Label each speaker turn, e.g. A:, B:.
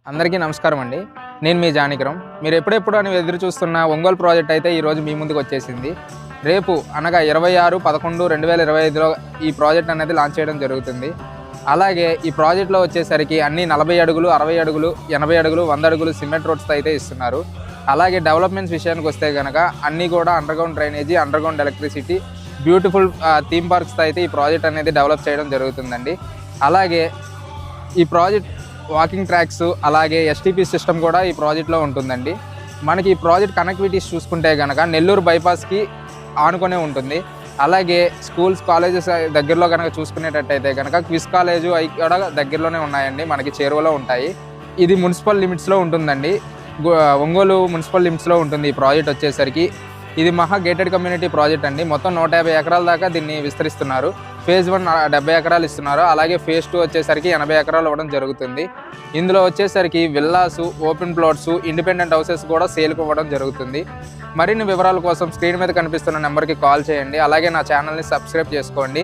A: అందరికీ నమస్కారం అండి. నేను మీ జానకిరాం. మీరు ఎప్పుడెప్పుడు అని ఎదురు చూస్తున్న ఒంగోలు ప్రాజెక్ట్ అయితే ఈరోజు మీ ముందుకు వచ్చేసింది. రేపు అనగా 26/11/2025లో ఈ ప్రాజెక్ట్ అనేది లాంచ్ చేయడం జరుగుతుంది. అలాగే ఈ ప్రాజెక్ట్లో వచ్చేసరికి అన్ని 40 అడుగులు, 60 అడుగులు, 80 అడుగులు, 100 అడుగులు సిమెంట్ రోడ్స్తో అయితే ఇస్తున్నారు. అలాగే డెవలప్మెంట్స్ విషయానికి వస్తే కనుక అన్నీ కూడా underground drainage, underground electricity, beautiful theme పార్క్స్తో అయితే ఈ ప్రాజెక్ట్ అనేది డెవలప్ చేయడం జరుగుతుందండి. అలాగే ఈ ప్రాజెక్ట్ వాకింగ్ ట్రాక్స్, అలాగే ఎస్టీపీ సిస్టమ్ కూడా ఈ ప్రాజెక్ట్లో ఉంటుందండి. మనకి ఈ ప్రాజెక్ట్ కనెక్టివిటీస్ చూసుకుంటే కనుక నెల్లూరు బైపాస్కి ఆనుకొనే ఉంటుంది. అలాగే స్కూల్స్, కాలేజెస్ దగ్గరలో కనుక చూసుకునేటట్టయితే కనుక క్విజ్ కాలేజు అవి కూడా దగ్గరలోనే ఉన్నాయండి, మనకి చేరువలో ఉంటాయి. ఇది మున్సిపల్ లిమిట్స్లో ఉంటుందండి, ఒంగోలు మున్సిపల్ లిమిట్స్లో ఉంటుంది ఈ ప్రాజెక్ట్ వచ్చేసరికి. ఇది మహా గేటెడ్ కమ్యూనిటీ ప్రాజెక్ట్ అండి. మొత్తం 150 ఎకరాల దాకా దీన్ని విస్తరిస్తున్నారు. ఫేజ్ 1 70 ఎకరాలు ఇస్తున్నారు. అలాగే ఫేజ్ 2 వచ్చేసరికి 80 ఎకరాలు ఇవ్వడం జరుగుతుంది. ఇందులో వచ్చేసరికి villas, open plots, independent houses కూడా సేల్కి ఇవ్వడం జరుగుతుంది. మరిన్ని వివరాల కోసం స్క్రీన్ మీద కనిపిస్తున్న నెంబర్కి కాల్ చేయండి. అలాగే నా ఛానల్ని సబ్స్క్రైబ్ చేసుకోండి.